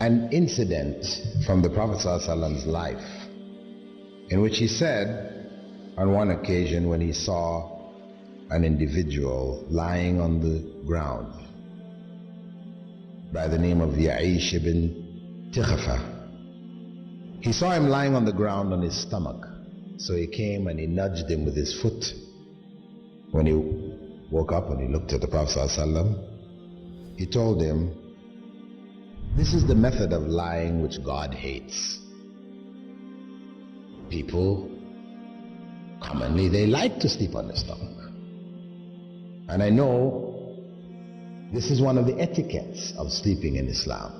an incident from the Prophet ﷺ's life in which he said on one occasion when he saw an individual lying on the ground by the name of Ya'ish ibn Tikhafa. He saw him lying on the ground on his stomach, so he came and he nudged him with his foot. When he woke up and he looked at the Prophet ﷺ, he told him, "This is the method of lying which God hates." People commonly, they like to sleep on their stomach. And I know this is one of the etiquettes of sleeping in Islam.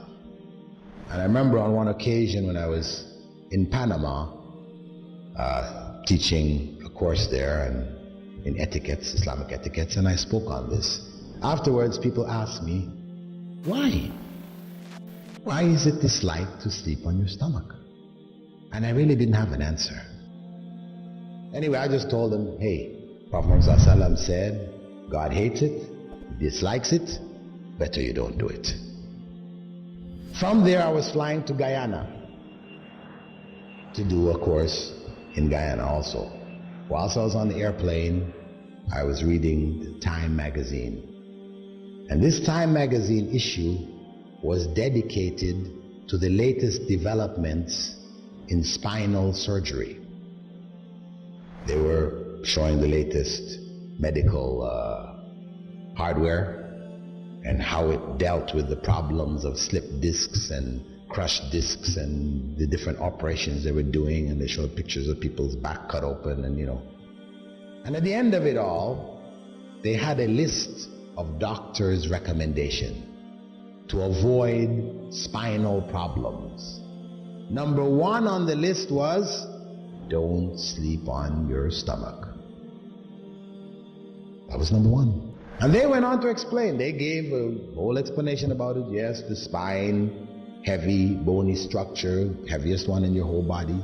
And I remember on one occasion when I was in Panama teaching a course there and in etiquettes, Islamic etiquettes, and I spoke on this. Afterwards, people asked me, why? Why is it disliked to sleep on your stomach? And I really didn't have an answer. Anyway, I just told them, hey, Prophet Muhammad ﷺ said, God hates it, dislikes it, better you don't do it. From there, I was flying to Guyana to do a course in Guyana also. Whilst I was on the airplane, I was reading the Time magazine. And this Time magazine issue was dedicated to the latest developments in spinal surgery. They were showing the latest medical hardware and how it dealt with the problems of slipped discs and crushed discs and the different operations they were doing, and they showed pictures of people's back cut open and And at the end of it all, they had a list of doctors' recommendation to avoid spinal problems. Number one on the list was, don't sleep on your stomach. That was number one. And they went on to explain. They gave a whole explanation about it. Yes, the spine, heavy, bony structure, heaviest one in your whole body.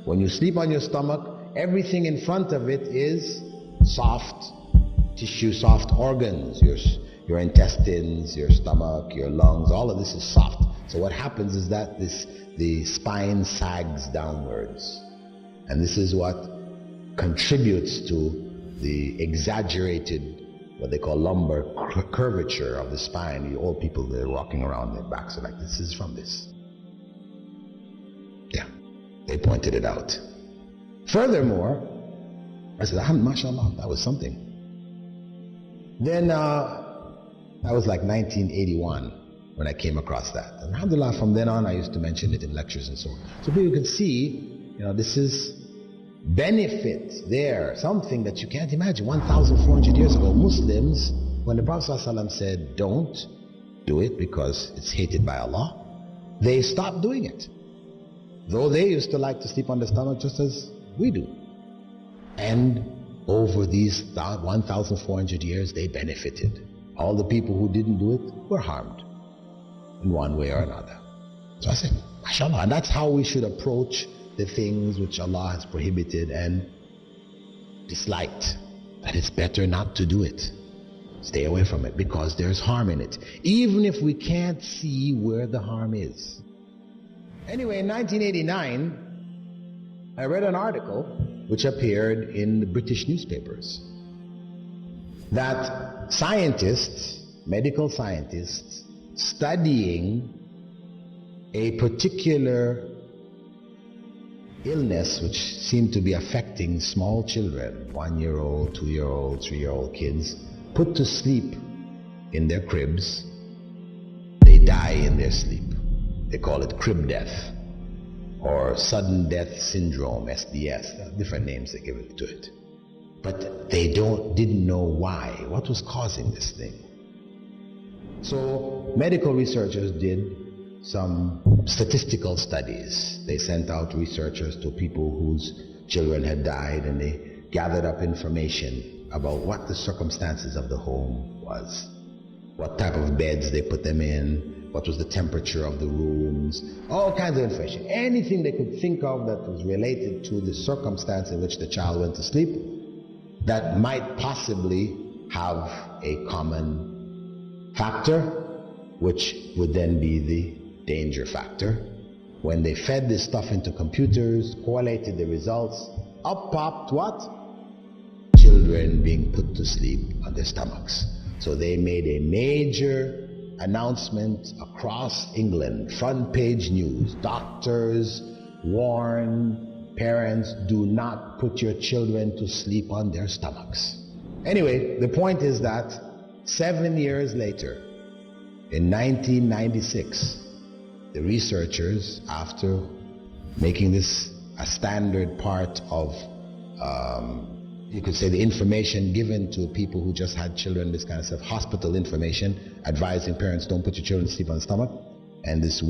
When you sleep on your stomach, everything in front of it is soft tissue, soft organs. Your intestines, your stomach, your lungs, all of this is soft. So what happens is that the spine sags downwards. And this is what contributes to the exaggerated, what they call lumbar curvature of the spine. The old people, they're walking around, their backs are like this. Is from this. Yeah, they pointed it out. Furthermore, I said, mashallah, that was something. Then that was like 1981 when I came across that. And alhamdulillah, from then on I used to mention it in lectures and so on. So people can see, this is benefit there, something that you can't imagine. 1,400 years ago, Muslims, when the Prophet ﷺ said, don't do it because it's hated by Allah, they stopped doing it. Though they used to like to sleep on the stomach just as we do. And over these 1,400 years, they benefited. All the people who didn't do it were harmed in one way or another. So I said, mashallah, and that's how we should approach the things which Allah has prohibited and disliked. That it's better not to do it. Stay away from it because there's harm in it, even if we can't see where the harm is. Anyway, in 1989, I read an article which appeared in the British newspapers that scientists, medical scientists, studying a particular illness which seemed to be affecting small children, 1-year-old, 2-year-old, 3-year-old kids, put to sleep in their cribs, they die in their sleep. They call it crib death or sudden death syndrome, SDS, different names they give it to it. But they didn't know why, what was causing this thing. So medical researchers did some statistical studies. They sent out researchers to people whose children had died, and they gathered up information about what the circumstances of the home was, what type of beds they put them in, what was the temperature of the rooms, all kinds of information. Anything they could think of that was related to the circumstance in which the child went to sleep that might possibly have a common factor, which would then be the danger factor. When they fed this stuff into computers, correlated the results, up popped what? Children being put to sleep on their stomachs. So they made a major announcement across England, front page news. Doctors warn parents, do not put your children to sleep on their stomachs. Anyway, the point is that 7 years later, in 1996, the researchers, after making this a standard part of, you could say, the information given to people who just had children, this kind of stuff, hospital information, advising parents don't put your children to sleep on the stomach, and this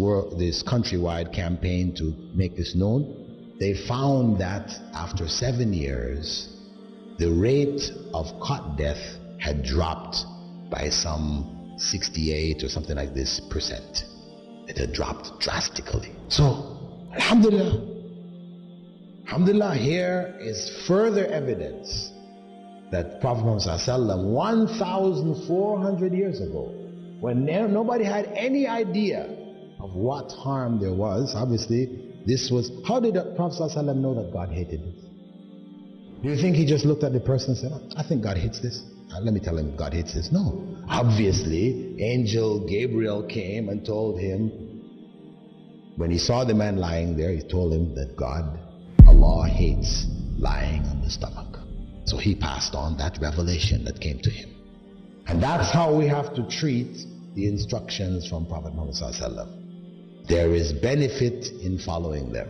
countrywide campaign to make this known, they found that after 7 years, the rate of cot death had dropped by some 68 or something like this %. It had dropped drastically. So, alhamdulillah. Alhamdulillah, here is further evidence that Prophet Muhammad ﷺ 1,400 years ago, when nobody had any idea of what harm there was, obviously, this was, how did the Prophet ﷺ know that God hated this? Do you think he just looked at the person and said, I think God hates this? Let me tell him God hates this. No. Obviously, angel Gabriel came and told him, when he saw the man lying there, he told him that God, Allah, hates lying on the stomach. So he passed on that revelation that came to him. And that's how we have to treat the instructions from Prophet Muhammad ﷺ. There is benefit in following them.